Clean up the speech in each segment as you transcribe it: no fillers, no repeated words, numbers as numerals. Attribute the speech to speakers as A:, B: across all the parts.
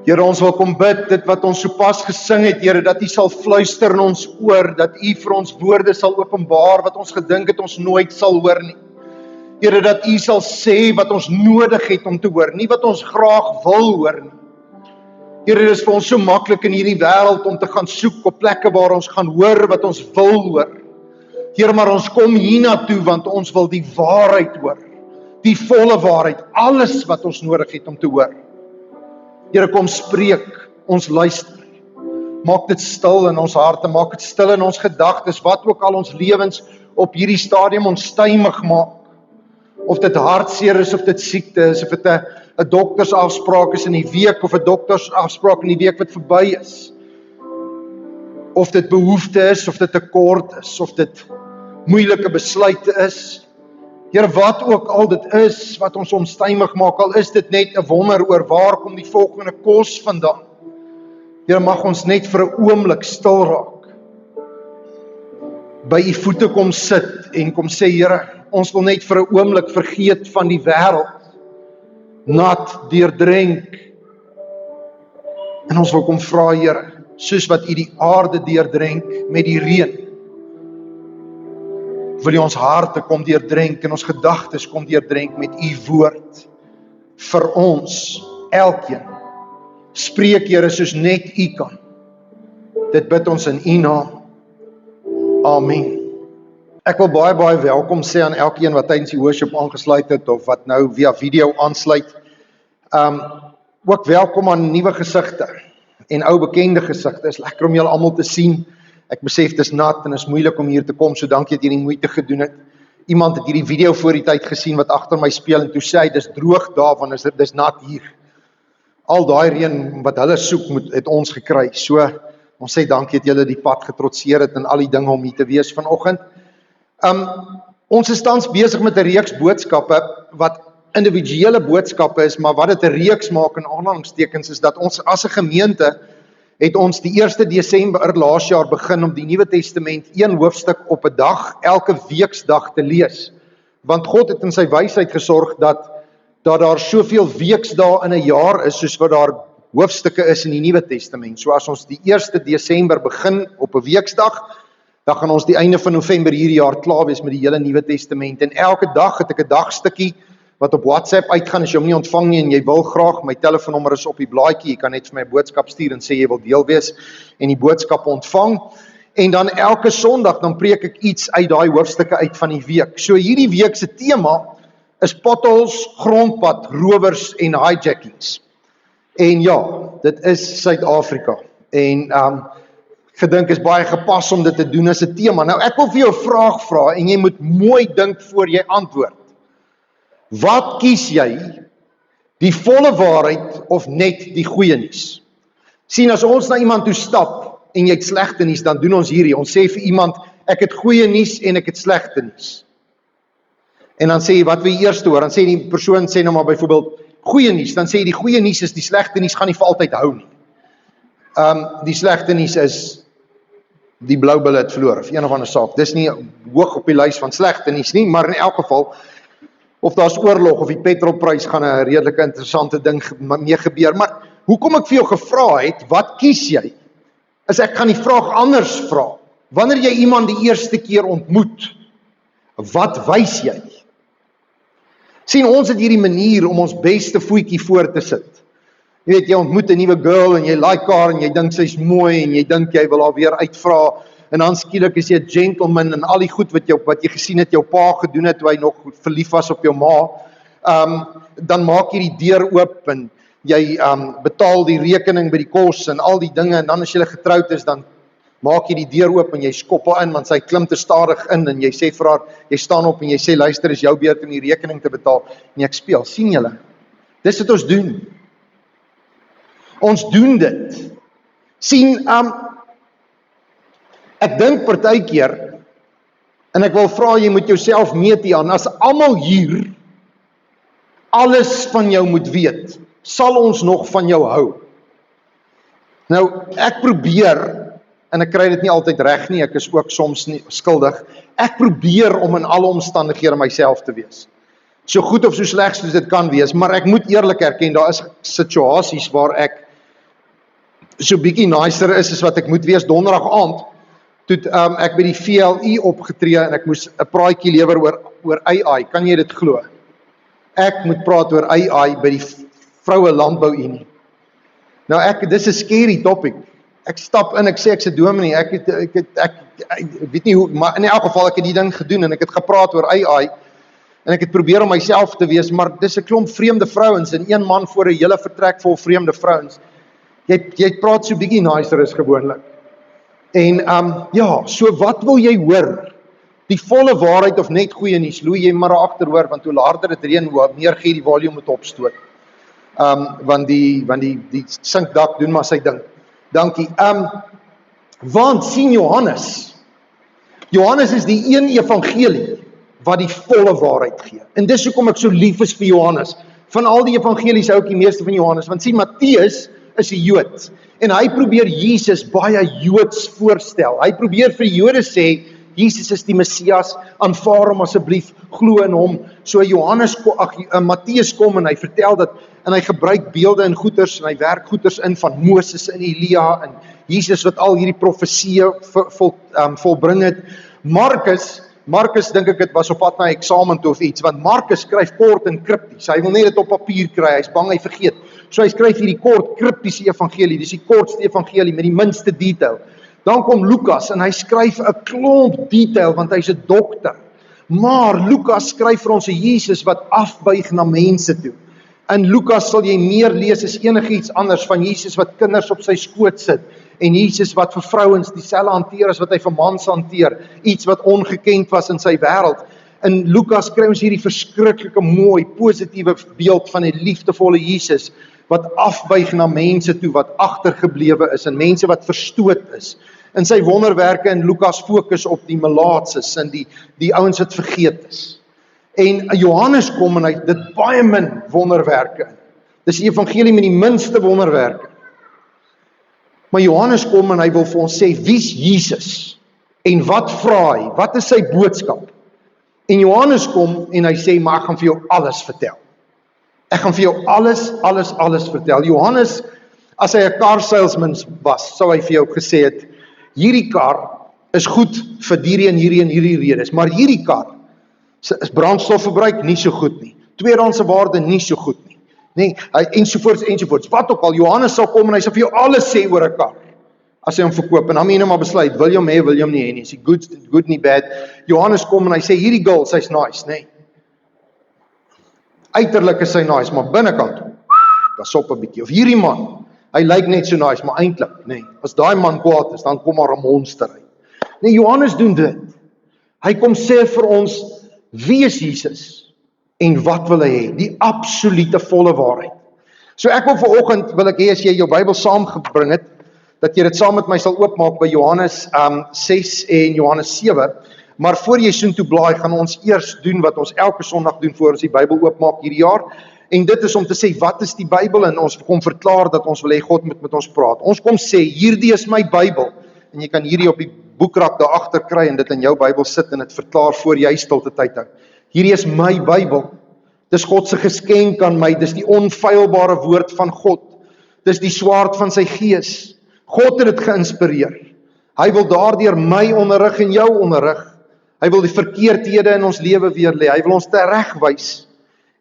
A: Here, ons wil kom bid, dit wat ons sopas gesing het, Here, dat U sal fluister in ons oor, dat U vir ons woorde sal openbaar, wat ons gedink het ons nooit sal hoor nie. Here, dat U sal sê wat ons nodig het om te hoor, nie wat ons graag wil hoor nie. Here, dit is vir ons so maklik in hierdie wêreld om te gaan soek op plekke waar ons gaan hoor wat ons wil hoor. Here, maar ons kom hiernatoe want ons wil die waarheid hoor, die volle waarheid, alles wat ons nodig het om te hoor. Here, kom spreek, ons luister. Maak dit stil in ons harte, maak dit stil in ons gedagtes, wat ook al ons lewens op hierdie stadium onstuimig maak. Of dit hartseer is, of dit siekte is, of dit 'n doktersafspraak is in die week, of 'n doktersafspraak in die week wat verby is. Of dit behoefte is, of dit tekort is, of dit moeilike besluite is. Here, wat ook al dit is wat ons onstuimig maak, al is dit net 'n wonder oor waar kom die volgende kos vandaan. Here, mag ons net vir 'n oomblik stil raak. By U voete kom sit en kom sê, Here, ons wil net vir 'n oomblik vergeet van die wêreld, nat, deurdrenk. En ons wil kom vra, Here, soos wat U die aarde deurdrenk met die reën, wil U ons harte kom deurdrenk en ons gedagtes kom deurdrenk met U woord. Vir ons, elkeen. Spreek, Here, soos net U kan. Dit bid ons in U naam. Amen. Ek wil baie welkom sê aan elkeen wat tydens die worship aangesluit het of wat nou via video aansluit. Ook welkom aan nuwe gesigte en ou bekende gesigte. Is lekker om julle almal te sien. Ek besef dit is nat en is moeilik om hier te kom, so dankie dat jy die moeite gedoen het. Iemand het hierdie video voor die tyd gesien wat agter my speel en toe sê hy, dis droog daar, want dis nat hier. Al daai reën wat hulle soek, het ons gekry. So, ons sê dankie dat julle die pad getrotseer het en al die dinge om hier te wees vanoggend. Ons is tans besig met 'n reeks boodskappe wat individuele boodskappe is, maar wat dit 'n reeks maak in aanhalingstekens is dat ons as 'n gemeente het ons die 1 Desember laas jaar begin om die Nuwe Testament 1 hoofstuk op 'n dag, elke weeksdag te lees. Want God het in sy wysheid gesorg dat daar soveel weeksdae in 'n jaar is soos wat daar hoofstukke is in die Nuwe Testament. So as ons die 1 Desember begin op 'n weeksdag, dan gaan ons die einde van November hierdie jaar klaar wees met die hele Nuwe Testament. En elke dag het ek 'n dagstukkie wat op WhatsApp uitgaan. As jy hom nie ontvang nie en jy wil graag, my telefoonnommer is op die blaadjie, jy kan net vir my 'n boodskap stuur en sê jy wil deel wees en die boodskap ontvang. En dan elke Sondag dan preek ek iets uit daai hoofstukke uit van die week. So hierdie week se tema is potholes, grondpad, rowers en hijackings. En ja, dit is Suid-Afrika. En gedink is baie gepas om dit te doen as 'n tema. Nou ek wil vir jou 'n vraag vra en jy moet mooi dink voor jy antwoord. Wat kies jy? Die volle waarheid of net die goeie nuus? Sien, as ons na iemand toe stap en jy het slegte nuus, dan doen ons hierdie. Ons sê vir iemand, ek het goeie nuus en ek het slegte nuus. En dan sê jy, wat wil jy eers hoor? Dan sê die persoon, sê nou maar byvoorbeeld, goeie nuus. Dan sê jy, die goeie nuus is die slegte nuus gaan nie vir altyd hou nie. Die slegte nuus is die Blou Bulle het verloor of een of ander saak. Dis nie hoog op die lys van slegte nuus nie, maar in elk geval, of daar's oorlog of die petrolprys gaan 'n redelike interessante ding mee gebeur. Maar hoekom ek vir jou gevra het, wat kies jy? Is ek gaan die vraag anders vra. Wanneer jy iemand die eerste keer ontmoet, wat wys jy? Sien, ons het hierdie manier om ons beste voetjie voor te sit. Jy weet, jy ontmoet 'n nuwe girl en jy like haar en jy dink sy's mooi en jy dink jy wil haar weer uitvra. En dan skielik is jy 'n gentleman en al die goed wat jy gesien het jou pa gedoen het toe hy nog verlief was op jou ma, dan maak jy die deur oop en jy betaal die rekening by die kos en al die dinge, en dan as jy getroud is, dan maak jy die deur oop en jy skop haar in, want sy klim te stadig in en jy sê vir haar, jy staan op en jy sê, luister, is jou beurt om die rekening te betaal, en ek speel, sien julle? Dis wat ons doen. Ons doen dit. Sien, ek dink partykeer, en ek wil vra, jy moet jouself meet hier aan, as almal hier alles van jou moet weet, sal ons nog van jou hou? Nou, ek probeer, en ek kry dit nie altyd reg nie, ek is ook soms nie skuldig, ek probeer om in alle omstandighede myself te wees. So goed of so sleg soos dit kan wees, maar ek moet eerlik erken, daar is situasies waar ek so bietjie nicer is as wat ek moet wees donderdag aand, toe ek by die VLI opgetree en ek moes 'n praatjie lewer oor AI, kan jy dit glo? Ek moet praat oor AI by die Vroue Landbou-Unie. Nou dis 'n scary topic. Ek stap in, ek sê ek's 'n dominee, ek weet nie hoe, maar in elk geval ek het die ding gedoen en ek het gepraat oor AI en ek het probeer om myself te wees, maar dis 'n klomp vreemde vrouens en een man voor 'n hele vertrek vol vreemde vrouens. Jy praat so bietjie nicer as gewoonlik. En so wat wil jy hoor? Die volle waarheid of net goeie nuus? Loei jy maar agterhoor, want hoe harder dit reën, hoe meer gee die volume moet opstoot. Want die sinkdak doen maar sy ding. Dankie. Want sien Johannes is die een evangelie wat die volle waarheid gee. En dis hoekom ek so lief is vir Johannes. Van al die evangelies hou ek die meeste van Johannes, want sien Matteus is 'n Jood en hy probeer Jesus baie Joods voorstel. Hy probeer vir die Jode sê Jesus is die Messias, aanvaar hom asseblief, glo in hom. So Matteus kom en hy vertel dat en hy gebruik beelde en goeters en hy werk goeters in van Moses en Elia en Jesus wat al hierdie profesieë volbring het. Markus dink ek dit was op pad na eksamen toe of iets, want Markus skryf kort en kripties. Hy wil net dit op papier kry, hy's bang hy vergeet. So hy skryf hierdie kort kriptiese evangelie, dis die kortste evangelie met die minste detail. Dan kom Lukas en hy skryf 'n klomp detail want hy's 'n dokter. Maar Lukas skryf vir ons 'n Jesus wat afbuig na mense toe. In Lukas sal jy meer lees as enigiets anders van Jesus wat kinders op sy skoot sit en Jesus wat vir vrouens dieselfde hanteer as wat hy vir mans hanteer, iets wat ongekend was in sy wêreld. In Lukas kry ons hierdie verskriklike mooi, positiewe beeld van 'n liefdevolle Jesus wat afbuig na mense toe wat agtergeblewe is en mense wat verstoot is. In sy wonderwerke in Lukas fokus op die melaatses en die ouens wat vergeet is. En Johannes kom en hy dit baie min wonderwerke in. Dis die evangelie met die minste wonderwerke. Maar Johannes kom en hy wil vir ons sê, wie's Jesus? En wat vra hy? Wat is sy boodskap? En Johannes kom en hy sê, maar ek gaan vir jou alles vertel. Ek gaan vir jou alles vertel. Johannes, as hy 'n car salesman was, sou hy vir jou gesê het, hierdie kar is goed vir hierdie redes, maar hierdie kar is brandstofverbruik nie so goed nie. Tweedehandse waarde nie so goed nie. Nee, ensovoorts. Wat ook al, Johannes sal kom en hy sal vir jou alles sê oor 'n kar. As hy hom verkoop, en dan moet jy net maar besluit, wil jy hom hê, wil jy hom nie hê nie. Is hy good nie bad. Johannes kom en hy sê, hierdie girl, sy's nice, nee. Uiterlik is sy nice, maar binnekant, pas op 'n bietjie. Of hierdie man, hy lyk net so nice, maar eintlik, nee. As daai man kwaad is, dan kom maar 'n monster uit. Nee, Johannes doen dit. Hy kom sê vir ons, wie is Jesus? En wat wil hy hê? Die absolute volle waarheid. So ek wil vanoggend, wil ek hê as jy jou Bybel saamgebring het, dat jy dit saam met my sal oopmaak by Johannes 6 en Johannes 7, maar voor jy soontoe blaai, gaan ons eers doen wat ons elke Sondag doen voor ons die Bybel oopmaak hierdie jaar, en dit is om te sê, wat is die Bybel, en ons kom verklaar dat ons wil hê God moet met ons praat. Ons kom sê, hierdie is my Bybel, en jy kan hierdie op die boekrak daar agter kry, en dit in jou Bybel sit, en dit verklaar voor jy stilte tyd hou. Hierdie is my Bybel. Dis God se geskenk aan my, dis die onfeilbare woord van God. Dis die swaard van sy gees. God het dit geïnspireer. Hy wil daardeur my onderrig en jou onderrig. Hy wil die verkeerdhede in ons lewe weer lê. Hy wil ons teregwys.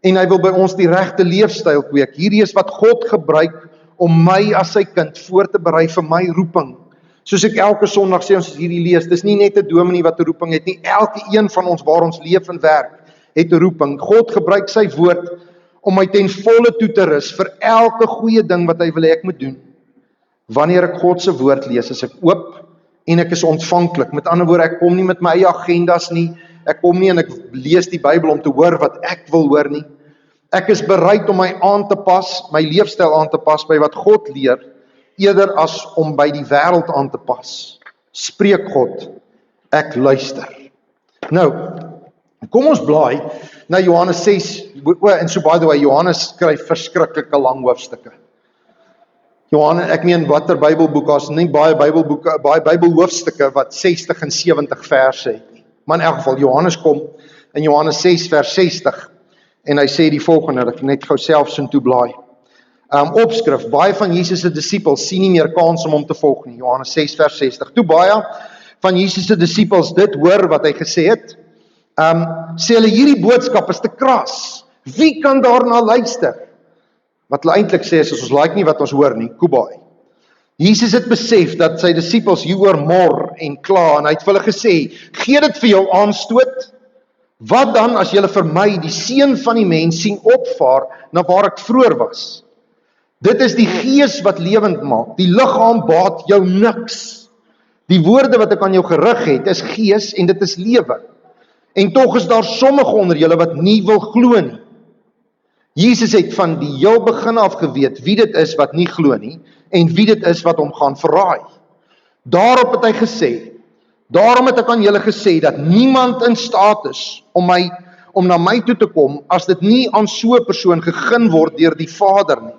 A: En hy wil by ons die regte leefstyl kweek. Hierdie is wat God gebruik om my as sy kind voor te berei vir my roeping. Soos ek elke Sondag sê, ons hierdie lees, dis nie net 'n dominee wat 'n roeping het nie. Elke een van ons waar ons leef en werk, het 'n roeping. God gebruik sy woord om my ten volle toe te rus vir elke goeie ding wat hy wil hê ek moet doen. Wanneer ek God se woord lees, is ek oop en ek is ontvanklik. Met ander woorde, ek kom nie met my eie agendas nie. Ek kom nie en ek lees die Bybel om te hoor wat ek wil hoor nie. Ek is bereid om my aan te pas, my leefstyl aan te pas by wat God leer, eerder as om by die wêreld aan te pas. Spreek God, ek luister. Nou, kom ons blaai na Johannes 6, en so by the way, Johannes skryf verskriklike lang hoofstukke. Johannes, ek meen watter Bybelboek, as nie baie Bybelboeke, baie Bybelhoofstukke wat 60 en 70 verse het nie. Maar in elk geval, Johannes kom in Johannes 6 vers 60 en hy sê die volgende, dat ek net gou self sin toe blaai. opskrif. Baie van Jesus se disippels sien nie meer kans om hom te volg nie. Johannes 6 vers 60. Toe baie van Jesus se disippels dit hoor wat hy gesê het, sê hulle hierdie boodskap is te kras. Wie kan daarna luister? Wat hulle eintlik sê is ons like nie wat ons hoor nie, Kubai. Jesus het besef dat sy disippels hieroor mor en kla en hy het vir hulle gesê, gee dit vir jou aanstoot? Wat dan as julle vir my die seun van die mens sien opvaar na waar ek vroeër was? Dit is die gees wat lewend maak, die liggaam baat jou niks. Die woorde wat ek aan jou gerig het is gees en dit is lewe. En tog is daar sommige onder julle wat nie wil glo nie. Jesus het van die heel begin af geweet wie dit is wat nie glo nie en wie dit is wat hom gaan verraai. Daarop het hy gesê, daarom het ek aan julle gesê dat niemand in staat is om na my toe te kom as dit nie aan so 'n persoon gegee word deur die Vader nie.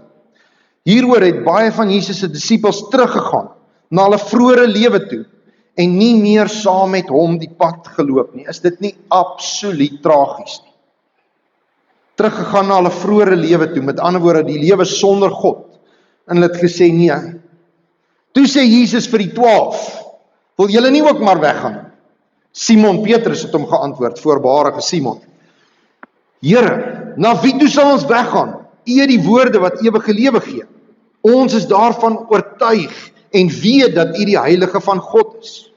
A: Hieroor het baie van Jesus se disippels teruggegaan na hulle vroeëre lewe toe en nie meer saam met hom die pad geloop nie. Is dit nie absoluut tragies nie? Teruggegaan na hulle vroeëre lewe toe, met ander woorde die lewe sonder God. En hulle het gesê nee. Toe sê Jesus vir die 12, wil julle nie ook maar weggaan? Simon Petrus het hom geantwoord, voorbarige Simon. Here, na wie toe sal ons weggaan? U het die woorde wat ewige lewe gee. Ons is daarvan oortuig en weet dat u die heilige van God is.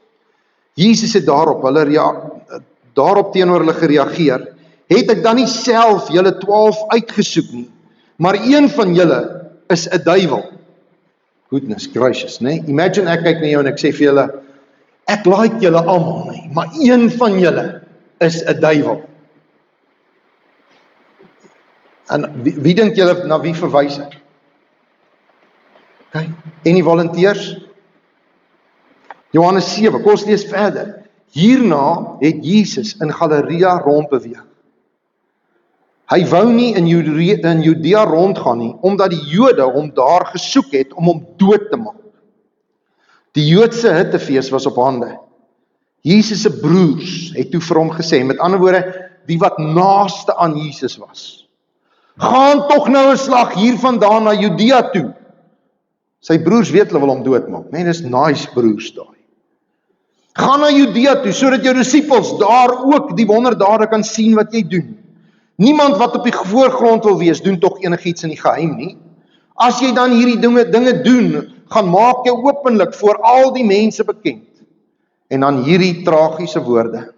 A: Jesus het daarop teenoor hulle gereageer. Het ek dan nie self julle 12 uitgesoek nie, maar een van julle is 'n duiwel. Goodness gracious, né? Imagine ek kyk na jou en ek sê vir julle, ek like julle almal nie, maar een van julle is 'n duiwel. En wie dink julle na wie verwys ek? Okay. En die volunteers? Johannes 7, kom ons lees verder. Hierna het Jesus in Galilea rondbeweeg. Hy wou nie in Judea rondgaan nie, omdat die Jode hom daar gesoek het om hom dood te maak. Die Joodse hittefees was op hande. Jesus se broers het toe vir hom gesê, met ander woorde, die wat naaste aan Jesus was, gaan tog nou 'n slag hiervandaan na Judea toe. Sy broers weet hulle wil hom doodmaak, nee, dis nice broers daai. Gaan na Judea toe, sodat jou disippels daar ook die wonderdade kan sien wat jy doen. Niemand wat op die voorgrond wil wees, doen tog enigiets in die geheim nie. As jy dan hierdie dinge doen, gaan maak jou openlik voor al die mense bekend. En dan hierdie tragiese woorde.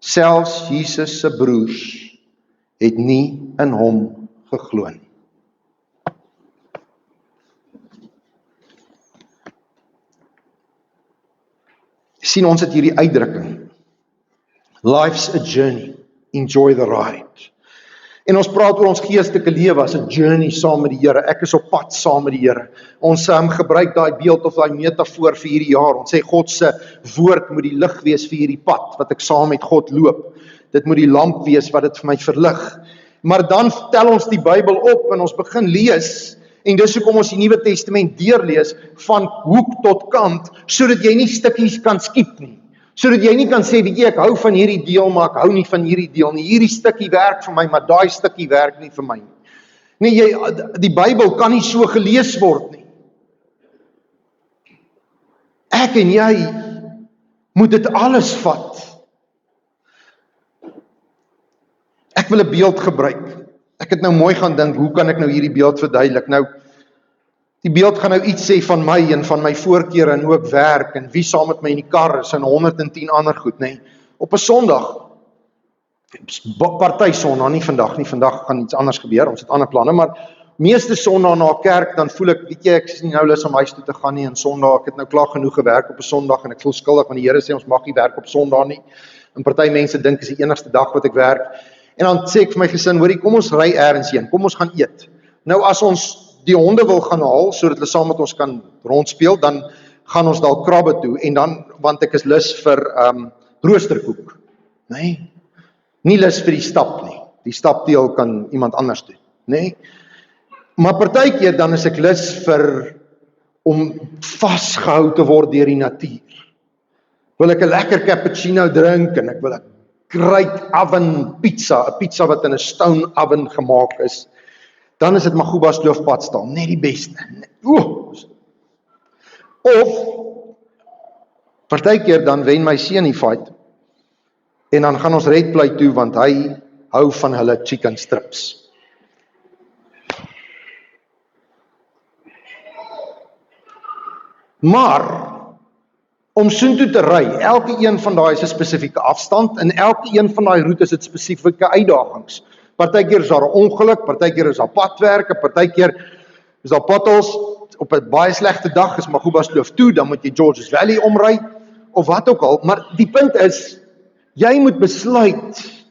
A: Selfs Jesus se broers het nie in hom geglo nie. Sien, ons het hierdie uitdrukking. Life's a journey. Enjoy the ride. En ons praat oor ons geestelike lewe as 'n journey saam met die Here. Ek is op pad saam met die Here. Ons gebruik daai beeld of daai metafoor vir hierdie jaar. Ons sê God se woord moet die lig wees vir hierdie pad wat ek saam met God loop. Dit moet die lamp wees wat dit vir my verlig. Maar dan tel ons die Bybel op en ons begin lees. En dis hoekom ons die Nuwe Testament deurlees van hoek tot kant, sodat jy nie stukkies kan skiep nie. Sodat jy nie kan sê, weet jy, ek hou van hierdie deel, maar ek hou nie van hierdie deel nie. Hierdie stukkie werk vir my, maar daai stukkie werk nie vir my nie. Nee, die Bybel kan nie so gelees word nie. Ek en jy moet dit alles vat. Ek wil 'n beeld gebruik. Ek het nou mooi gaan dink, hoe kan ek nou hierdie beeld verduidelik? Nou, die beeld gaan nou iets sê van my en van my voorkeure en ook werk en wie saam met my in die kar is en 110 ander goed, nee. Op 'n Sondag, party Sondag, nie vandag gaan iets anders gebeur, ons het ander planne, maar meeste Sondag na kerk, dan voel ek, weet jy, ek is nie nou lus om huis toe te gaan nie, en Sondag, ek het nou klaar genoeg gewerk op 'n Sondag, en ek voel skuldig, want die Here sê, ons mag nie werk op Sondag nie, en party mense dink, is die enigste dag wat ek werk, en dan sê ek vir my gesin, hoorie, kom ons ry eers heen, kom ons gaan eet. Nou as ons die honde wil gaan haal, sodat hulle saam met ons kan rondspeel, dan gaan ons dalk krabbe toe, en dan, want ek is lus vir roosterkoek, nee, nie lus vir die stap nie, die stapdeel kan iemand anders doen, nee, maar partykeer dan is ek lus vir, om vasgehou te word deur die natuur, wil ek 'n lekker cappuccino drink, en ek wil 'n great oven pizza, 'n pizza wat in 'n stone oven gemaak is, dan is dit Magubas loofpadstal, net die beste. Of, partykeer dan wen my seun die fight, en dan gaan ons Red Play toe, want hy hou van hulle chicken strips. Maar, om soontoe te ry, elke een van daai is 'n spesifieke afstand, en elke een van daai roetes het spesifieke uitdagings. Partykeer is daar 'n ongeluk, partykeer is daar padwerke, partykeer is daar potholes, op 'n baie slegte dag is Magubas Kloof toe, dan moet jy Georges Valley omry, of wat ook al, maar die punt is, jy moet besluit,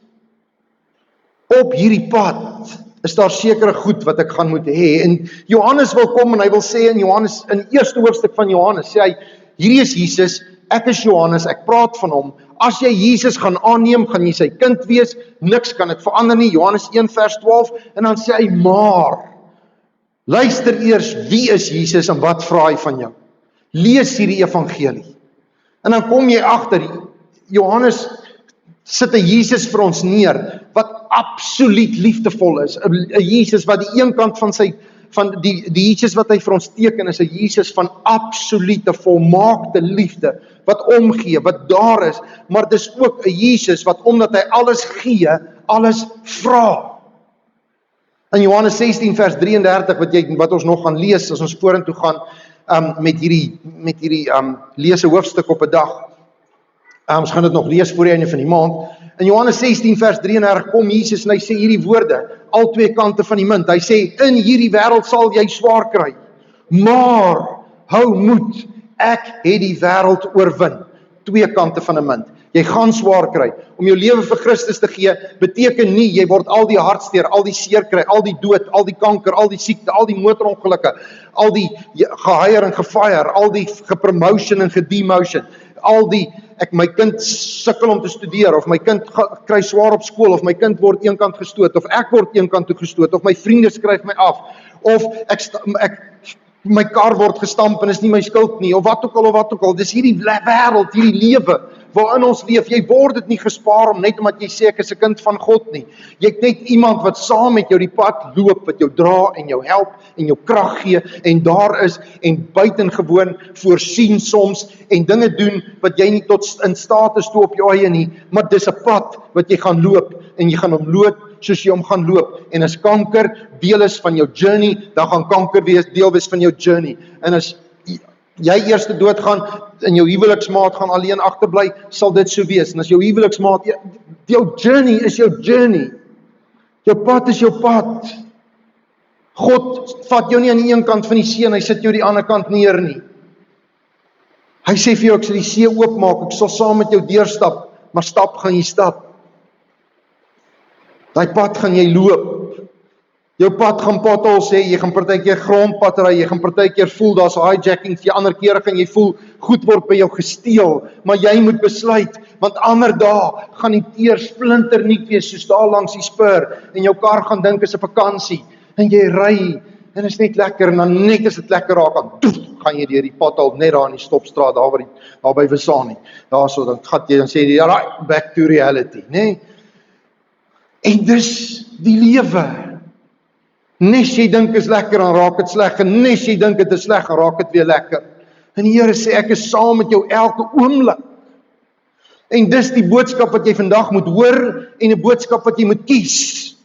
A: op hierdie pad, is daar sekere goed wat ek gaan moet hê, en Johannes wil kom en hy wil sê in Johannes, in die eerste hoofstuk van Johannes, sê hy, hierdie is Jesus, ek is Johannes, ek praat van hom, as jy Jesus gaan aanneem, gaan jy sy kind wees, niks kan dit verander nie, Johannes 1 vers 12, en dan sê hy, maar, luister eers, wie is Jesus en wat vra hy van jou? Lees hierdie evangelie, en dan kom jy agter, Johannes sit 'n Jesus vir ons neer, wat absoluut liefdevol is, 'n Jesus wat die een kant van die Jesus wat hy vir ons teken is 'n Jesus van absolute volmaakte liefde, wat omgee, wat daar is, maar dis ook 'n Jesus wat omdat hy alles gee, alles vra. In Johannes 16 vers 33 wat ons nog gaan lees as ons vorentoe gaan met hierdie lees 'n hoofstuk op 'n dag. Ons gaan dit nog lees voor die einde van die maand. In Johannes 16 vers 33 kom Jesus en hy sê hierdie woorde, al twee kante van die munt. Hy sê, in hierdie wêreld sal jy swaar kry, maar hou moed, ek het die wêreld oorwin. Twee kante van 'n munt. Jy gaan swaar kry. Om jou lewe vir Christus te gee, beteken nie, jy word al die hartseer, al die seer kry, al die dood, al die kanker, al die siekte, al die motorongelukke, al die gehire en gefire, al die gepromotion en gedemotion, al die, my kind sukkel om te studeer, of my kind kry swaar op skool, of my kind word eenkant gestoot, of ek word eenkant toe gestoot, of my vriende skryf my af, of my kar word gestamp en is nie my skuld nie, of wat ook al, dis hierdie wêreld, hierdie lewe, waarin ons leef, jy word dit nie gespaar om net omdat jy sê ek is 'n kind van God nie. Jy het net iemand wat saam met jou die pad loop, wat jou dra en jou help en jou krag gee en daar is en buitengewoon voorsien soms en dinge doen wat jy nie tot in staat is toe op jou eie nie, maar dis 'n pad wat jy gaan loop en jy gaan hom loop soos jy hom gaan loop. En as kanker deel is van jou journey, dan gaan kanker deel wees van jou journey. En as jy eers doodgaan en jou huweliksmaat gaan alleen agterbly, sal dit so wees. En as jou huweliksmaat, jou journey is jou journey. Jou pad is jou pad. God vat jou nie aan die een kant van die see en hy sit jou aan die ander kant neer nie. Hy sê vir jou, ek sal die see oopmaak, ek sal saam met jou deurstap, maar stap gaan jy stap. Daai pad gaan jy loop. Jou pad gaan potholes hê, jy gaan partykeer grondpad ry, jy gaan partykeer voel daar's hijacking, die ander kere gaan jy voel goed word by jou gesteel, maar jy moet besluit, want ander dae gaan die teer splinternuut wees soos daar langs die spur en jou kar gaan dink is 'n vakansie en jy ry en is net lekker en dan net as dit lekker raak gaan jy deur die pothole net daar in die stopstraat daar by Wesani. Daarso dan gaan jy dan sê jy right back to reality, né? En dis die lewe. Nes jy dink is lekker, dan raak dit sleg, en nes jy dink dit is sleg, dan raak dit weer lekker. En die Here sê, ek is saam met jou elke oomblik. En dis die boodskap wat jy vandag moet hoor, en 'n boodskap wat jy moet kies.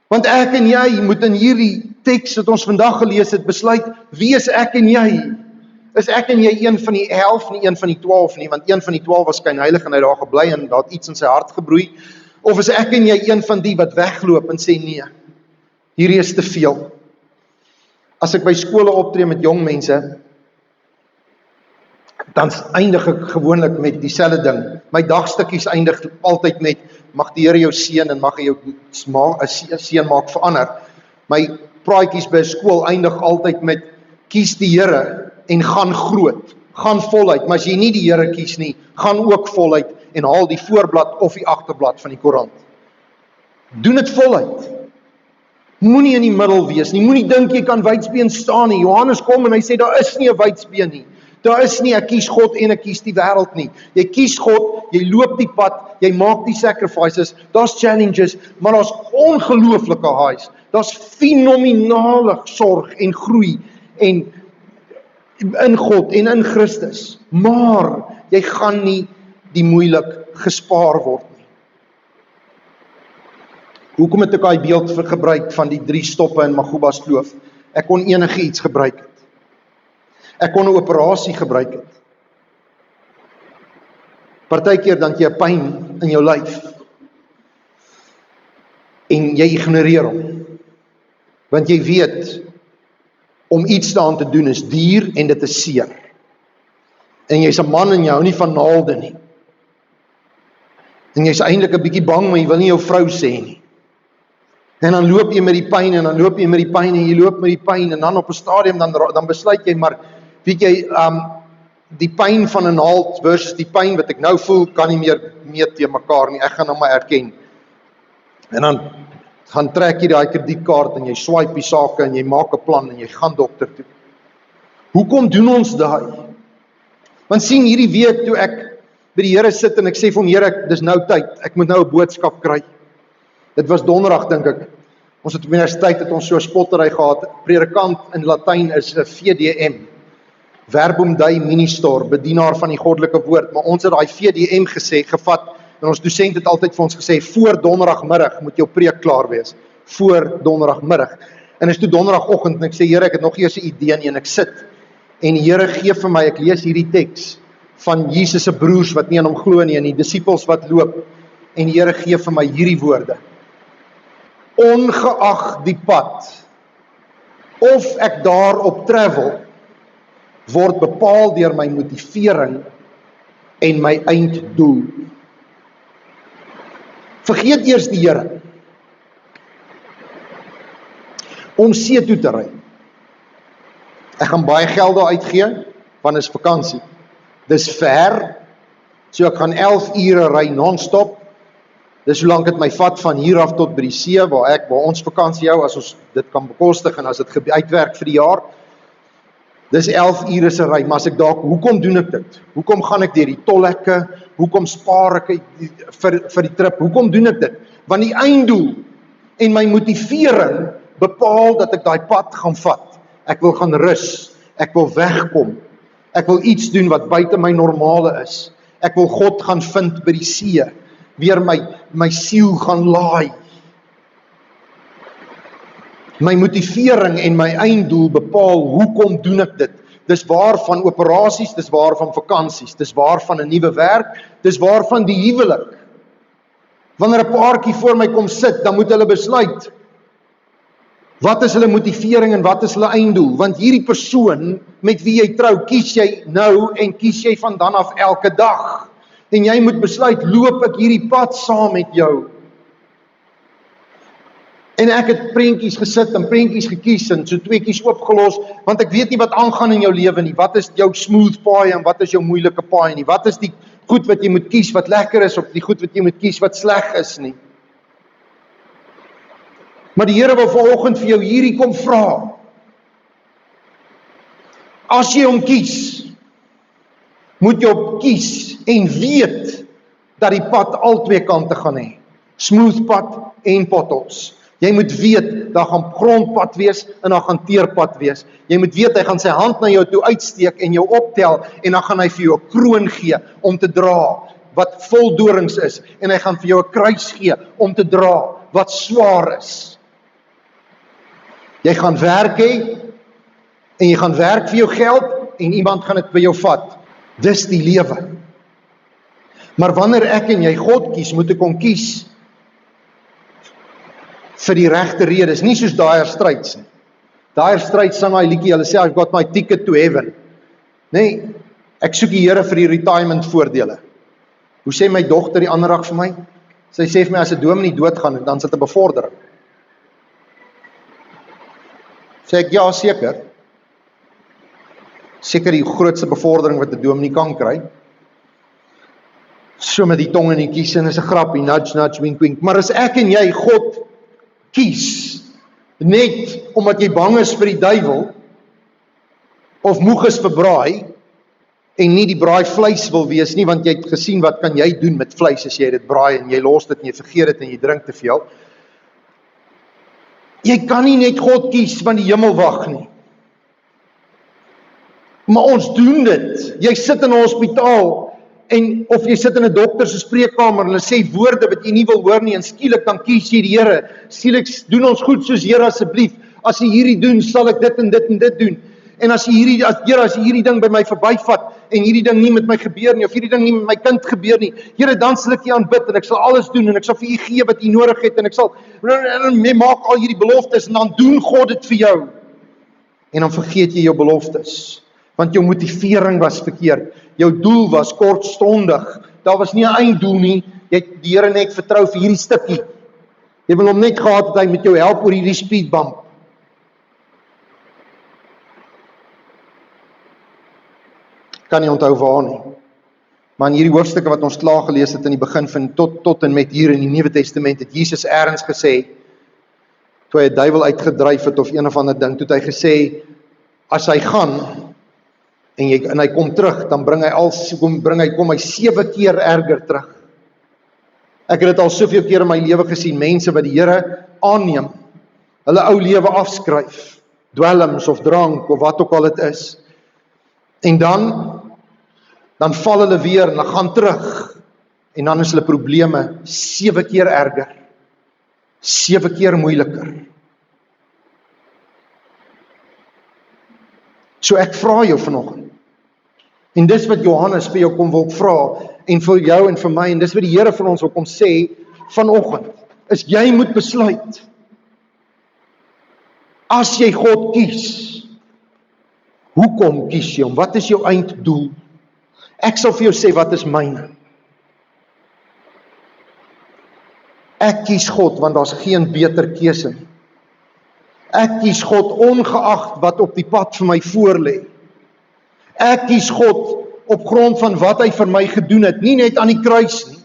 A: Want ek en jy moet in hierdie teks wat ons vandag gelees het, besluit, wie is ek en jy? Is ek en jy een van die 11, nie een van die 12 nie, want een van die 12 was skynheilig en hy daar gebly en daar het iets in sy hart gebroei, of is ek en jy een van die wat wegloop en sê nee, hierdie is te veel. As ek by skole optree met jong mense, dan eindig ek gewoonlik met dieselfde ding. My dagstukkies eindig altyd met, mag die Here jou seën en mag hy jou seën maak verander. My praatjies by skool eindig altyd met, kies die Here en gaan groot, gaan voluit, maar as jy nie die Here kies nie, gaan ook voluit en haal die voorblad of die agterblad van die koerant. Doen dit voluit. Moenie in die middel wees nie, moenie dink jy kan wydsbeen staan nie. Johannes kom en hy sê, daar is nie 'n wydsbeen nie. Daar is nie, ek kies God en ek kies die wêreld nie. Jy kies God, jy loop die pad, jy maak die sacrifices, daar's challenges, maar daar's ongelooflike highs. Daar's fenominale sorg en groei en in God en in Christus. Maar jy gaan nie die moeilik gespaar word nie. Hoekom het ek daai beeld gebruik van die 3 stoppe in Magubas Kloof? Ek kon enige iets gebruik het. Ek kon 'n operasie gebruik het. Partykeer dan jy 'n pyn in jou lyf en jy ignoreer hom. Want jy weet om iets daaraan te doen is duur en dit is seer. En jy's 'n man en jy hou nie van naalde nie. En jy's eintlik 'n bietjie bang, maar jy wil nie jou vrou sê nie. En dan loop jy met die pyn en dan loop jy met die pyn en jy loop met die pyn en dan op 'n stadium dan besluit jy maar weet jy die pyn van 'n naald versus die pyn wat ek nou voel kan nie meer meet teen mekaar nie. Ek gaan hom maar erken. En dan gaan trek jy daai kredietkaart en jy swipe die sake en jy maak 'n plan en jy gaan dokter toe. Hoekom doen ons daai? Want sien hierdie week toe ek by die Here sit en ek sê vir hom Here, dis nou tyd. Ek moet nou 'n boodskap kry. Dit was donderdag dink ek. Ons het op universiteit het ons so 'n spottery gehad. Predikant in Latyn is 'n VDM. Verbum Dei Minister, bedienaar van die goddelike woord, maar ons het daai VDM gevat en ons dosent het altyd vir ons gesê voor donderdagmiddag moet jou preek klaar wees. Voor donderdagmiddag. En is toe donderdagoggend en ek sê Here, ek het nog eers 'n idee nie en ek sit en die Here gee vir my, ek lees hierdie teks van Jesus se broers wat nie aan hom glo nie en die disippels wat loop en die Here gee vir my hierdie woorde. Ongeag die pad of ek daarop travel word bepaal deur my motivering en my einddoel. Vergeet eers die Here. Om see toe te ry. Ek gaan baie geld daar uitgee, want is vakansie. Dis ver, so ek gaan 11 ure ry non-stop. Dis hoe lank dit my vat van hier af tot by die see, waar ons vakansie hou, as ons dit kan bekostig en as dit uitwerk vir die jaar. Dis 11 ure se ry, maar as ek dalk, hoekom doen ek dit? Hoekom gaan ek deur die tolhekke? Hoekom spaar ek vir die trip? Hoekom doen ek dit? Want die einddoel en my motivering bepaal dat ek daai pad gaan vat. Ek wil gaan rus, ek wil wegkom. Ek wil iets doen wat buite my normale is. Ek wil God gaan vind by die see, weer my siel gaan laai. My motivering en my einddoel bepaal hoekom doen ek dit. Dis waar van operasies, dis waar van vakansies, dis waar van 'n nuwe werk, dis waar van die huwelik. Wanneer 'n paartjie voor my kom sit, dan moet hulle besluit, wat is hulle motivering en wat is hulle einddoel? Want hierdie persoon met wie jy trou, kies jy nou en kies jy van dan af elke dag. En jy moet besluit, loop ek hierdie pad saam met jou? En ek het prentjies gesit en prentjies gekies en so tweeetjies oopgelos, want ek weet nie wat aangaan in jou lewe nie. Wat is jou smooth paai en wat is jou moeilike paai nie? Wat is die goed wat jy moet kies wat lekker is of die goed wat jy moet kies wat sleg is nie? Maar die Here wil vanoggend vir jou hierdie kom vra. As jy hom kies, moet jy op kies en weet dat die pad al twee kante gaan hê. Smooth pad en potholes. Jy moet weet, daar gaan grondpad wees en daar gaan teerpad wees. Jy moet weet, hy gaan sy hand na jou toe uitsteek en jou optel en dan gaan hy vir jou 'n kroon gee om te dra wat vol dorings is en hy gaan vir jou 'n kruis gee om te dra wat swaar is. Jy gaan werk hê en jy gaan werk vir jou geld en iemand gaan dit by jou vat. Dis die lewe. Maar wanneer ek en jy God kies, moet ek hom kies vir die regte redes, nie soos Dire Straits nie. Dire Straits sing daai liedjie, hulle sê I've got my ticket to heaven. Nee, ek soek die Here vir die retirement voordele. Hoe sê my dogter die ander dag vir my? Sy sê vir my as 'n dominee doodgaan, dan sit 'n bevordering. Sê ek ja, seker. Seker die grootste bevordering wat 'n dominee kan kry. So met die tong in die kies en is 'n grappie, nudge, nudge, wink, wink. Maar as ek en jy God kies, net omdat jy bang is vir die duiwel, of moeg is vir braai, en nie die braai vleis wil wees nie, want jy het gesien wat kan jy doen met vleis as jy dit braai en jy los dit en jy vergeet dit en jy drink te veel. Jy kan nie net God kies van die hemel wag nie. Maar ons doen dit. Jy sit in 'n hospitaal of jy sit in 'n dokter se spreekkamer en hulle sê woorde wat jy nie wil hoor nie en skielik dan kies jy die Here. Skielik doen ons goed soos Here asseblief. As jy hierdie doen, sal ek dit en dit en dit doen. En as jy hierdie ding by my verbyvat en hierdie ding nie met my gebeur nie of hierdie ding nie met my kind gebeur nie, Here, dan sal ek U aanbid en ek sal alles doen en ek sal vir U gee wat U nodig het en ek sal maak al hierdie beloftes en dan doen God dit vir jou. En dan vergeet jy jou beloftes. Want jou motivering was verkeerd. Jou doel was kortstondig. Daar was nie 'n einddoel nie. Jy het die Here net vertrou vir hierdie stukkie. Jy wil hom net gehad het hy met jou help oor hierdie speed bump. Kan nie onthou waar nie. Maar in hierdie hoofstukke wat ons klaar gelees het in die begin van tot en met hier in die Nuwe Testament het Jesus ergens gesê, toe hy 'n duiwel uitgedryf het of een of ander ding, toe het hy gesê, as hy gaan en hy kom terug, dan kom hy 7 keer erger terug. Ek het dit al soveel keer in my lewe gesien, mense wat die Here aanneem, hulle ou lewe afskryf, dwelms of drank of wat ook al dit is. En dan val hulle weer en hulle gaan terug en dan is hulle probleme 7 keer erger, 7 keer moeiliker. So ek vra jou vanoggend, en dis wat Johannes vir jou kom wil vra, en vir jou en vir my, en dis wat die Here vir ons wil kom sê vanoggend, is jy moet besluit, as jy God kies, hoekom kies jy hom? Wat is jou einddoel? Ek sal vir jou sê, wat is myne? Ek kies God, want daar's geen beter keuse nie. Ek kies God ongeag wat op die pad vir my voorlê. Ek kies God op grond van wat hy vir my gedoen het, nie net aan die kruis nie.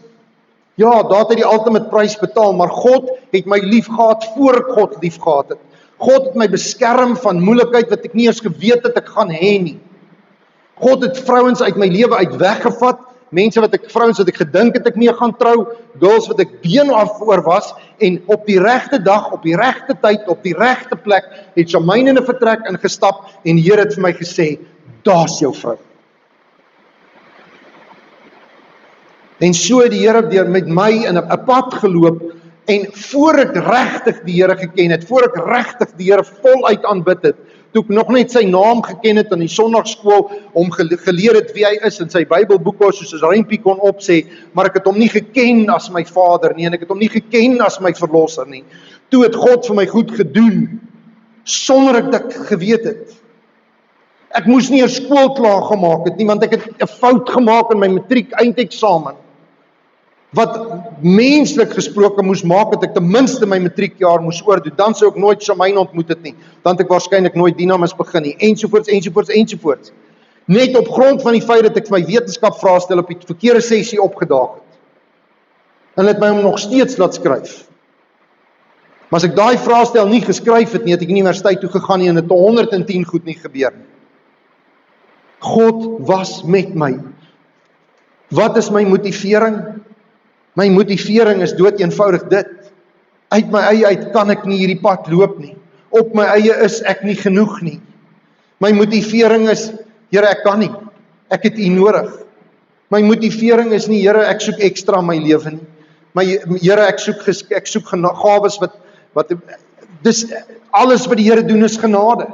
A: Ja, daar het hy die ultimate prys betaal, maar God het my lief gehad voor ek God lief gehad het. God het my beskerm van moeilikheid wat ek nie eens geweet het ek gaan hê nie. God het vrouens uit my lewe uit weggevat, vrouens wat ek gedink het ek mee gaan trou, girls wat ek been af voor was, en op die regte dag, op die regte tyd, op die regte plek, het Shamaine in 'n vertrek ingestap, en die Here het vir my gesê, daar's jou vrou. En so het die Here deur met my in 'n pad geloop, en voor ek regtig die Here geken het, voor ek regtig die Here voluit aanbid het, toe ek nog net sy naam geken het in die sonndagskool, hom geleer het wie hy is, en sy Bybelboeke soos 'n rympie kon opsê, maar ek het hom nie geken as my Vader nie, en ek het hom nie geken as my verlosser nie. Toe het God vir my goed gedoen, sonder ek dit geweet het. Ek moes nie 'n skool klaar gemaak het nie, want ek het 'n fout gemaak in my matriek eindeksamen, wat menslik gesproke moes maak dat ek ten minste my matriekjaar moes oordoen, dan sou ek nooit Shamaine ontmoet het nie, dan het ek waarskynlik nooit Dynamis begin nie, ensovoorts. Net op grond van die feit dat ek vir my wetenskapvraestel op die verkeerde sessie opgedaag het. En het my hom nog steeds laat skryf. Maar as ek daai vraestel nie geskryf het nie, het ek universiteit toe gegaan nie, en het 110 goed nie gebeur nie. God was met my. Wat is my motivering? My motivering is dood eenvoudig dit. Uit my eie uit kan ek nie hierdie pad loop nie. Op my eie is ek nie genoeg nie. My motivering is, Here, ek kan nie. Ek het U nodig. My motivering is nie, Here, ek soek ekstra in my lewe nie. My Here, ek soek gawes wat dis alles wat die Here doen is genade.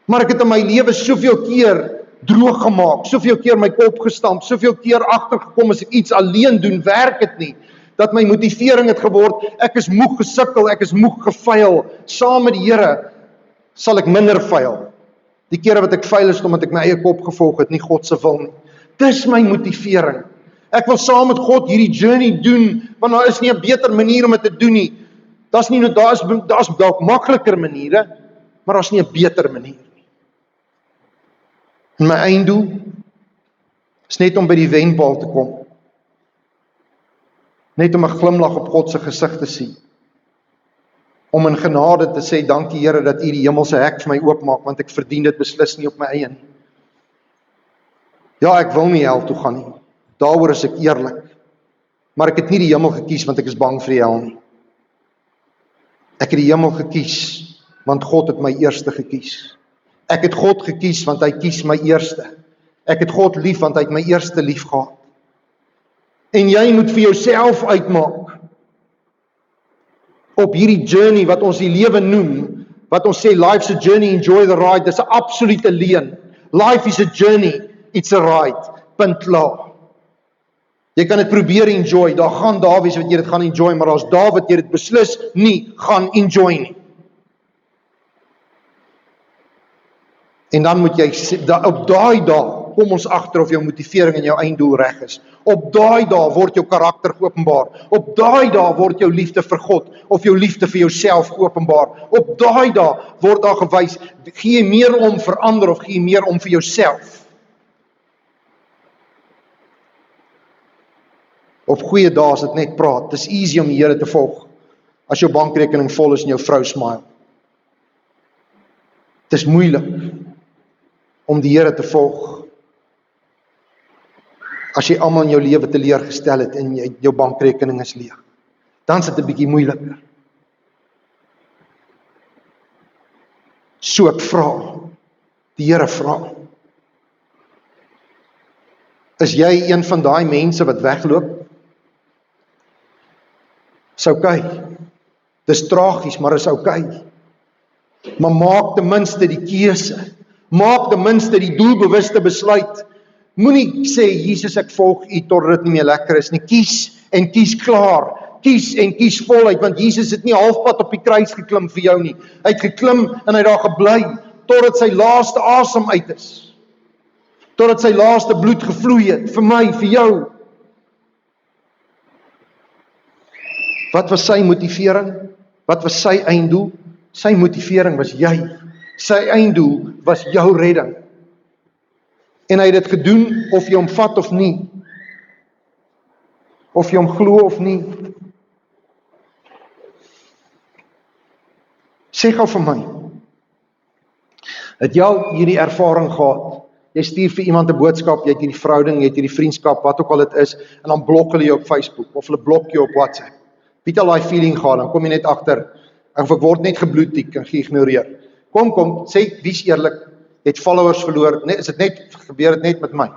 A: Maar ek het in my lewe soveel keer droog gemaak, soveel keer my kop gestamp, soveel keer agtergekom as ek iets alleen doen, werk het nie, dat my motivering het geword, ek is moeg gesukkel, ek is moeg gefaal, saam met die Here sal ek minder faal. Die kere wat ek faal is omdat ek my eie kop gevolg het, nie God se wil nie. Dis my motivering. Ek wil saam met God hierdie journey doen, want daar is nie 'n beter manier om dit te doen nie. Daar's dalk makliker maniere, maar daar's nie 'n beter manier. En my einddoel is net om by die wenpaal te kom. Net om 'n glimlag op God se gesig te sien. Om in genade te sê, dankie Here dat U die hemelse hek vir my oopmaak, want ek verdien dit beslis nie op my eie nie. Ja, ek wil nie hel toe gaan nie. Daaroor is ek eerlik. Maar ek het nie die hemel gekies want ek is bang vir die hel nie. Ek het die hemel gekies want God het my eerste gekies. Ek het God gekies want hy kies my eerste. Ek het God lief want hy het my eerste lief gehad. En jy moet vir jouself uitmaak op hierdie journey wat ons die lewe noem, wat ons sê life's a journey, enjoy the ride, dis 'n absolute leuen. Life is a journey, it's a ride. Punt klaar. Jy kan dit probeer enjoy, daar gaan daar wees wat jy dit gaan enjoy, maar as daar wat jy dit beslis nie gaan enjoy nie. En dan moet jy, op daai dae, kom ons agter of jou motivering en jou einddoel reg is. Op daai dae word jou karakter geopenbaar. Op daai dae word jou liefde vir God of jou liefde vir jouself geopenbaar. Op daai dae word daar gewys, gee jy meer om vir ander of gee jy meer om vir jouself? Op goeie dae is dit net praat. Dis easy om die Here te volg as jou bankrekening vol is en jou vrou smile. Dis moeilik om die Here te volg as jy almal in jou lewe teleurgestel het en jou bankrekening is leeg. Dan is dit 'n bietjie moeiliker. So ek vra, die Here vra, is jy een van daai mense wat wegloop? Is okay. Dis tragies, maar is okay. Maar maak ten minste die keuse. Maak ten minste die doelbewuste besluit. Moenie sê, Jesus, ek volg U totdat dit nie meer lekker is nie. Kies en kies klaar. Kies en kies voluit, want Jesus het nie halfpad op die kruis geklim vir jou nie. Hy het geklim en hy het daar gebly, totdat sy laaste asem uit is. Totdat sy laaste bloed gevloei het, vir my, vir jou. Wat was sy motivering? Wat was sy einddoel? Sy motivering was jy. Sy einddoel was jou redding. En hy het dit gedoen of jy hom vat of nie. Of jy hom glo of nie. Sê gou vir my, het jy al hierdie ervaring gehad? Jy stuur vir iemand 'n boodskap, jy het hierdie verhouding, jy het hierdie vriendskap, wat ook al dit is, en dan blok hulle jou op Facebook, of hulle blok jou op WhatsApp. Wie het al daai feeling gehad, dan kom jy net agter, of ek word net gebloedtiek en geïgnoreer. Kom, sê, wie's eerlik, het followers verloor, is dit net, gebeur dit net met my?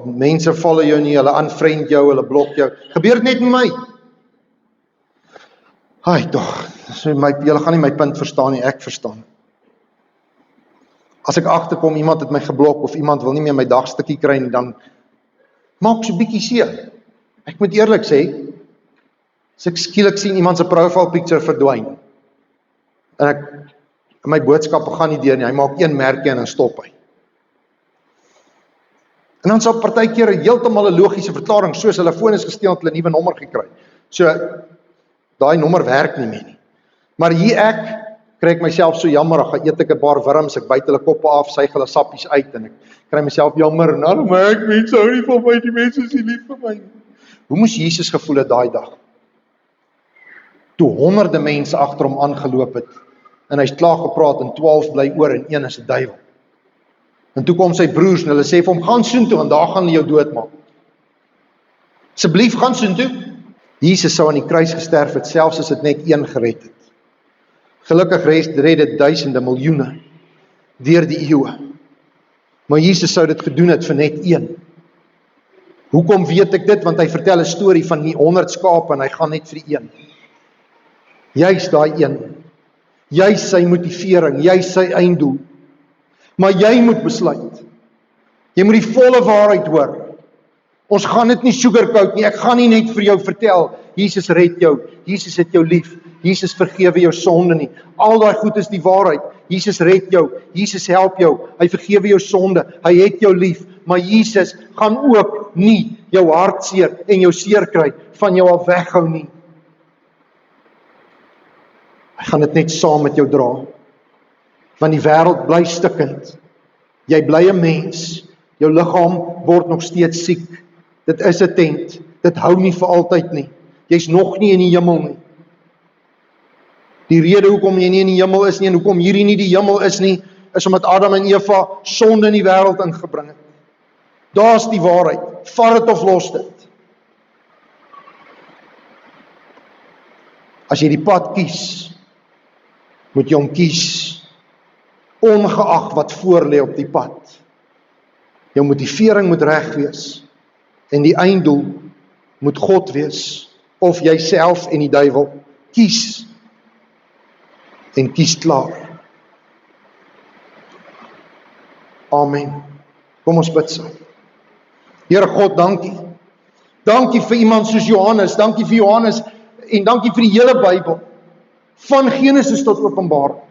A: Mense follow jou nie, hulle unfriend jou, hulle blok jou, gebeur dit net met my? Ai, tog, julle gaan nie my punt verstaan nie, ek verstaan. As ek agterkom, iemand het my geblok, of iemand wil nie meer my dagstukkie kry nie, dan maak so bietjie seer. Ek moet eerlik sê, as ek skielik sien iemand se profile picture verdwyn, en my boodskappe gaan nie deur nie, hy maak een merkie en dan stop hy. En dan sal partykeer heeltemal 'n logiese verklaring, soos hulle foon is gesteel het hulle 'n nuwe nommer gekry. So, daai nommer werk nie meer nie. Maar hier kry ek myself so jammer, ek eet ek 'n paar wurms, ek byt hulle koppe af, suig hulle sappies uit, en ek kry myself jammer, en dan maar ek mense hou nie van my, die mense is nie lief vir my. Hoe moes Jesus gevoel het daai dag? Toe honderde mense agter hom aangeloop het, en hy's klaar gepraat, en 12 bly oor, en een is 'n duiwel. En toe kom sy broers, en hulle sê vir hom, gaan soontoe, want daar gaan hulle jou doodmaak. Asseblief, gaan soontoe. Jesus sou aan die kruis gesterf het, selfs as dit net een gered het. Gelukkig red dit duisende, miljoene, deur die eeue. Maar Jesus sou dit gedoen het vir net een. Hoekom weet ek dit? Want hy vertel 'n storie van die 100 skape, en hy gaan net vir die een. Jy's daai een. Jy's sy motivering, jy's sy einddoel. Maar jy moet besluit. Jy moet die volle waarheid hoor. Ons gaan dit nie sugarcoat nie, ek gaan nie net vir jou vertel, Jesus red jou, Jesus het jou lief, Jesus vergewe jou sonde nie. Al daai goed is die waarheid. Jesus red jou, Jesus help jou, hy vergewe jou sonde, hy het jou lief, maar Jesus gaan ook nie jou hartseer en jou seer kry van jou af weghou nie. Hy gaan dit net saam met jou dra. Want die wêreld bly stikkend. Jy bly 'n mens. Jou liggaam word nog steeds siek. Dit is 'n tent. Dit hou nie vir altyd nie. Jy's nog nie in die hemel nie. Die rede hoekom jy nie in die hemel is nie, en hoekom hierdie nie die hemel is nie, is omdat Adam en Eva sonde in die wêreld ingebring het. Daar's die waarheid. Vat dit of los dit. As jy die pad kies, moet jy hom kies, ongeag wat voor lê op die pad. Jou motivering moet reg wees, en die einddoel moet God wees, of jouself en die duiwel. Kies, en kies klaar. Amen. Kom ons bid saam. Here God, dankie. Dankie vir iemand soos Johannes, dankie vir Johannes, en dankie vir die hele Bybel, van Genesis tot Openbaring,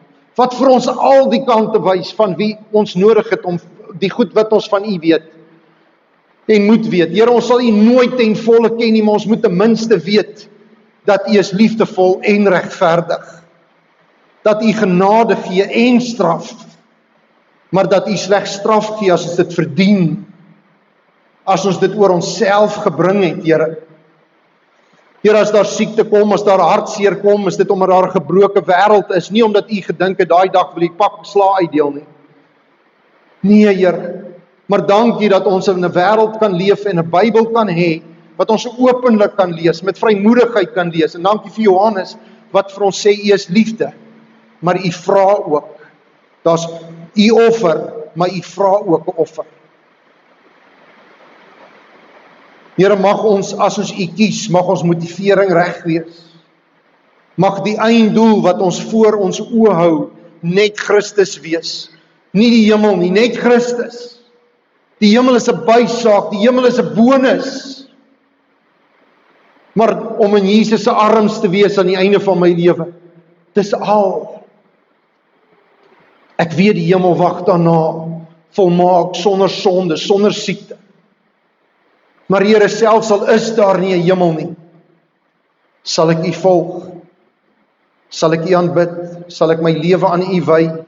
A: wat vir ons al die kante wys van wie ons nodig het om die goed wat ons van U weet en moet weet. Here, ons sal U nooit ten volle ken nie, maar ons moet ten minste weet dat U is liefdevol en regverdig. Dat U genade gee en straf, maar dat U slegs straf gee as ons dit verdien, as ons dit oor onsself gebring het, Here. Here, as daar siekte kom, as daar hartseer kom, is dit omdat daar 'n gebroke wêreld is, nie omdat U gedink het, daai dag wil ek pak sla uitdeel nie. Nee, Here, maar dankie dat ons in 'n wêreld kan leef en 'n Bybel kan hê, wat ons openlik kan lees, met vrymoedigheid kan lees, en dankie vir Johannes, wat vir ons sê, U is liefde, maar U vra ook, daar's U offer, maar U vra ook 'n offer. Here, mag ons, as ons U kies, mag ons motivering reg wees. Mag die einddoel wat ons voor ons oë hou, net Christus wees. Nie die hemel nie, net Christus. Die hemel is 'n bysaak, die hemel is 'n bonus. Maar om in Jesus se arms te wees aan die einde van my lewe, dis al. Ek weet die hemel wag daarna, volmaak, sonder sonde, sonder siekte. Maar Here, selfs al is daar nie 'n hemel nie, sal ek U volg, sal ek U aanbid, sal ek my lewe aan U wy,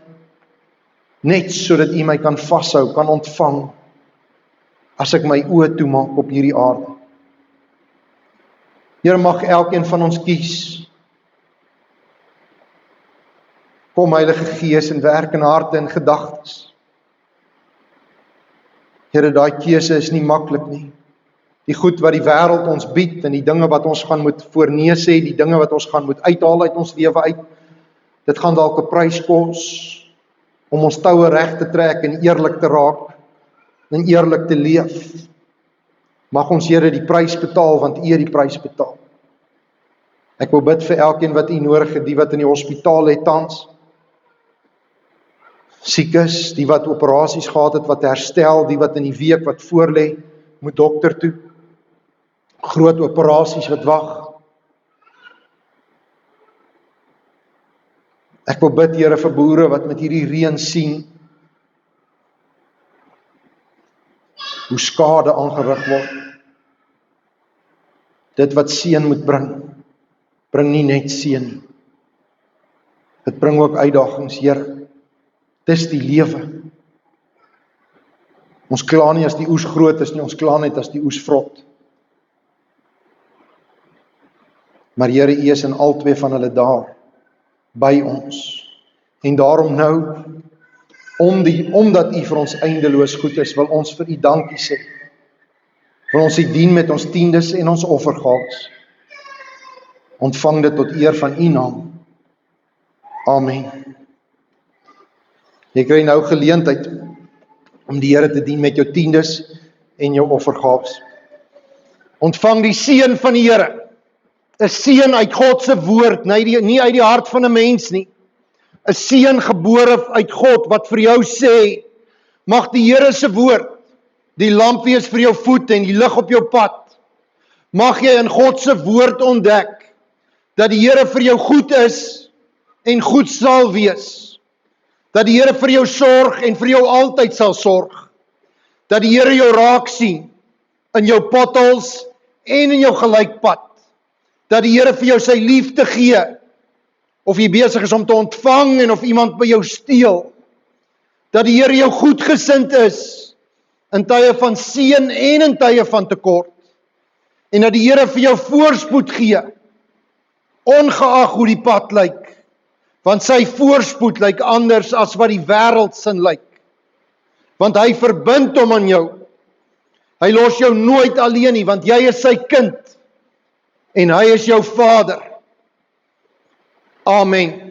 A: net sodat U my kan vashou, kan ontvang, as ek my oë toemaak op hierdie aarde. Here, mag elkeen van ons kies. Kom Heilige Gees en werk in harte en gedagtes. Here, daai keuse is nie maklik nie. Die goed wat die wêreld ons bied en die dinge wat ons gaan moet voornee sê, die dinge wat ons gaan moet uithaal uit ons lewe uit, dit gaan dalk 'n prys kos om ons toue reg te trek en eerlik te raak en eerlik te leef. Mag ons Here die prys betaal, want U het die prys betaal. Ek wil bid vir elkeen wat U nodig het, die wat in die hospitaal het tans, siek is, die wat operasies gehad het wat herstel, die wat in die week wat voorlê, moet dokter toe, groot operasies wat wag. Ek wil bid, Here, vir boere wat met hierdie reën sien hoe skade aangerig word. Dit wat seën moet bring nie net seën nie. Dit bring ook uitdagings, Here. Dis die lewe. Ons kla nie as die oes groot is nie, ons kla net as die oes vrot. Maar Here, U is in albei van hulle daar, by ons. En daarom nou, omdat U vir ons eindeloos goed is, wil ons vir U dankie sê. Wil ons U dien met ons tiendes en ons offergawes. Ontvang dit tot eer van U naam. Amen. Jy kry nou geleentheid om die Here te dien met jou tiendes en jou offergawes. Ontvang die seën van die Here. 'n Seën uit God se woord, nie uit die hart van 'n mens nie. 'n Seën gebore uit God wat vir jou sê, mag die Here se woord die lamp wees vir jou voet en die lig op jou pad. Mag jy in God se woord ontdek dat die Here vir jou goed is en goed sal wees. Dat die Here vir jou sorg en vir jou altyd sal sorg. Dat die Here jou raak sien in jou potholes en in jou gelykpad. Dat die Here vir jou sy liefde gee, of jy besig is om te ontvang en of iemand by jou steel. Dat die Here jou goedgesind is in tye van seën en in tye van tekort. En dat die Here vir jou voorspoed gee, ongeag hoe die pad lyk. Want sy voorspoed lyk anders as wat die wêreld sin lyk. Want hy verbind hom aan jou. Hy los jou nooit alleen nie, want jy is sy kind en hy is jou Vader. Amen.